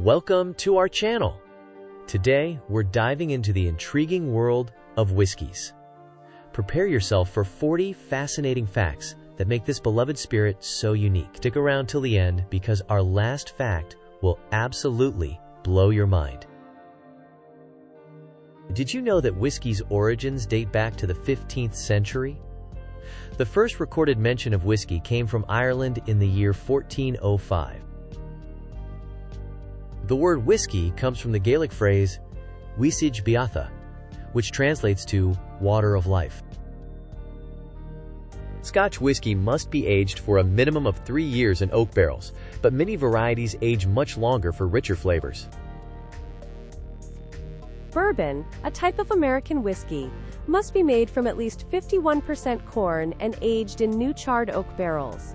Welcome to our channel. Today, we're diving into the intriguing world of whiskeys. Prepare yourself for 40 fascinating facts that make this beloved spirit so unique. Stick around till the end because our last fact will absolutely blow your mind. Did you know that whiskey's origins date back to the 15th century? The first recorded mention of whiskey came from Ireland in the year 1405. The word whiskey comes from the Gaelic phrase "Whiskig Beatha," which translates to water of life. Scotch whiskey must be aged for a minimum of 3 years in oak barrels, but many varieties age much longer for richer flavors. Bourbon, a type of American whiskey, must be made from at least 51% corn and aged in new charred oak barrels.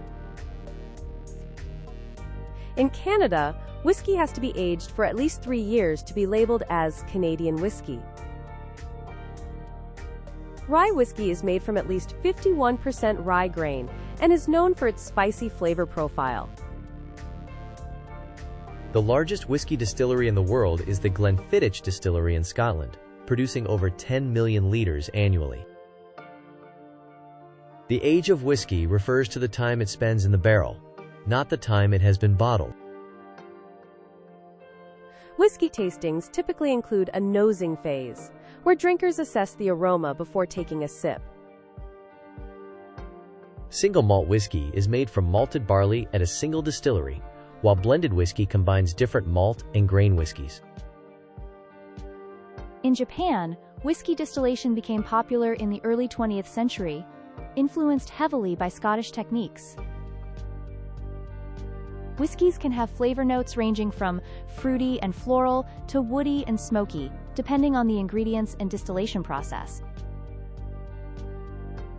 In Canada, whiskey has to be aged for at least 3 years to be labeled as Canadian whiskey. Rye whiskey is made from at least 51% rye grain and is known for its spicy flavor profile. The largest whiskey distillery in the world is the Glenfiddich Distillery in Scotland, producing over 10 million liters annually. The age of whiskey refers to the time it spends in the barrel, not the time it has been bottled. Whiskey tastings typically include a nosing phase, where drinkers assess the aroma before taking a sip. Single malt whiskey is made from malted barley at a single distillery, while blended whiskey combines different malt and grain whiskeys. In Japan, whiskey distillation became popular in the early 20th century, influenced heavily by Scottish techniques. Whiskies can have flavor notes ranging from fruity and floral to woody and smoky, depending on the ingredients and distillation process.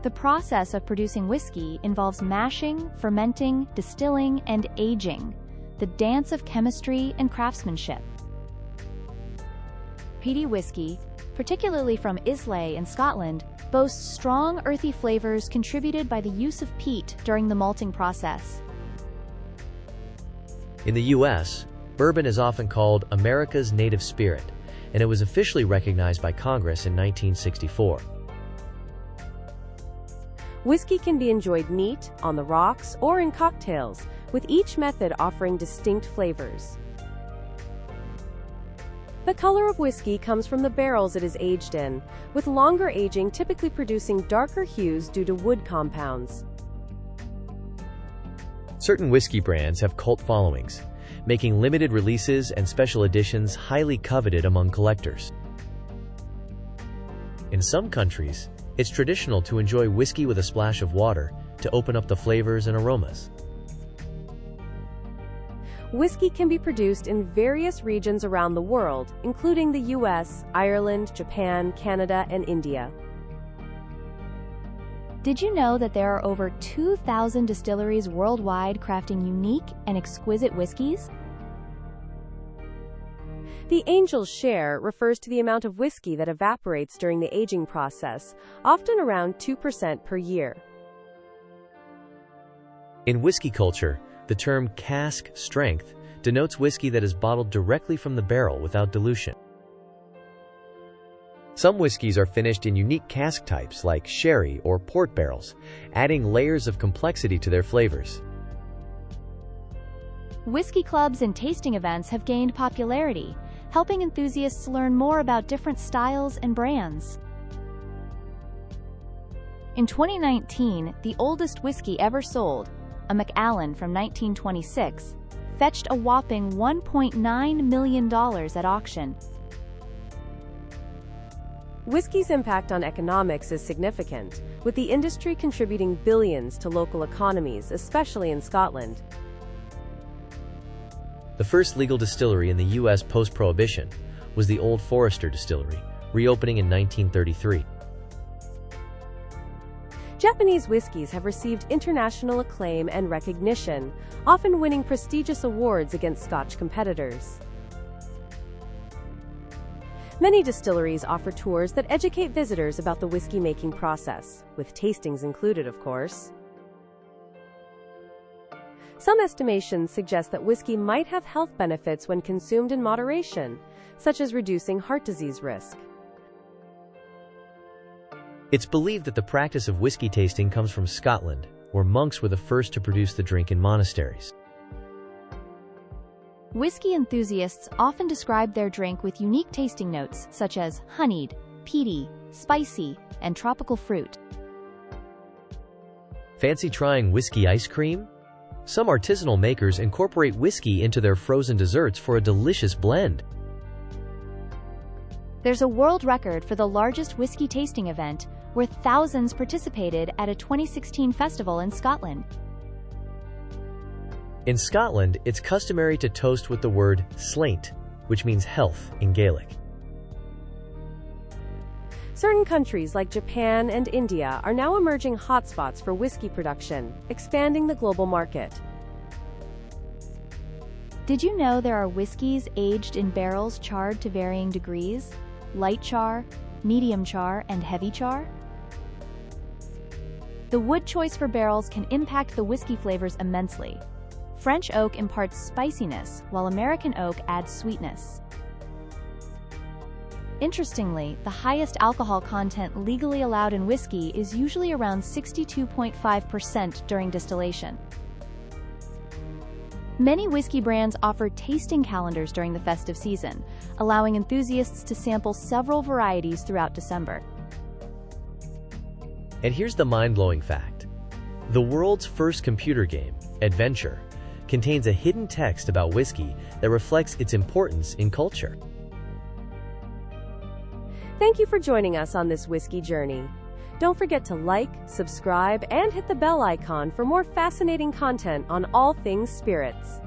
The process of producing whiskey involves mashing, fermenting, distilling, and aging, the dance of chemistry and craftsmanship. Peaty whiskey, particularly from Islay in Scotland, boasts strong earthy flavors contributed by the use of peat during the malting process. In the U.S., bourbon is often called America's native spirit, and it was officially recognized by Congress in 1964. Whiskey can be enjoyed neat, on the rocks, or in cocktails, with each method offering distinct flavors. The color of whiskey comes from the barrels it is aged in, with longer aging typically producing darker hues due to wood compounds. Certain whiskey brands have cult followings, making limited releases and special editions highly coveted among collectors. In some countries, it's traditional to enjoy whiskey with a splash of water to open up the flavors and aromas. Whiskey can be produced in various regions around the world, including the US, Ireland, Japan, Canada, and India. Did you know that there are over 2,000 distilleries worldwide crafting unique and exquisite whiskeys? The angel's share refers to the amount of whiskey that evaporates during the aging process, often around 2% per year. In whiskey culture, the term cask strength denotes whiskey that is bottled directly from the barrel without dilution. Some whiskeys are finished in unique cask types like sherry or port barrels, adding layers of complexity to their flavors. Whiskey clubs and tasting events have gained popularity, helping enthusiasts learn more about different styles and brands. In 2019, the oldest whiskey ever sold, a Macallan from 1926, fetched a whopping $1.9 million at auction. Whiskey's impact on economics is significant, with the industry contributing billions to local economies, especially in Scotland. The first legal distillery in the U.S. post-Prohibition was the Old Forester Distillery, reopening in 1933. Japanese whiskies have received international acclaim and recognition, often winning prestigious awards against Scotch competitors. Many distilleries offer tours that educate visitors about the whiskey-making process, with tastings included, of course. Some estimations suggest that whiskey might have health benefits when consumed in moderation, such as reducing heart disease risk. It's believed that the practice of whiskey tasting comes from Scotland, where monks were the first to produce the drink in monasteries. Whiskey enthusiasts often describe their drink with unique tasting notes such as honeyed, peaty, spicy, and tropical fruit. Fancy trying whiskey ice cream? Some artisanal makers incorporate whiskey into their frozen desserts for a delicious blend. There's a world record for the largest whiskey tasting event, where thousands participated at a 2016 festival in Scotland. In Scotland, it's customary to toast with the word slainte, which means health in Gaelic. Certain countries like Japan and India are now emerging hotspots for whiskey production, expanding the global market. Did you know there are whiskeys aged in barrels charred to varying degrees? Light char, medium char, and heavy char? The wood choice for barrels can impact the whiskey flavors immensely. French oak imparts spiciness, while American oak adds sweetness. Interestingly, the highest alcohol content legally allowed in whiskey is usually around 62.5% during distillation. Many whiskey brands offer tasting calendars during the festive season, allowing enthusiasts to sample several varieties throughout December. And here's the mind-blowing fact. The world's first computer game, Adventure, contains a hidden text about whiskey that reflects its importance in culture. Thank you for joining us on this whiskey journey. Don't forget to like, subscribe, and hit the bell icon for more fascinating content on all things spirits.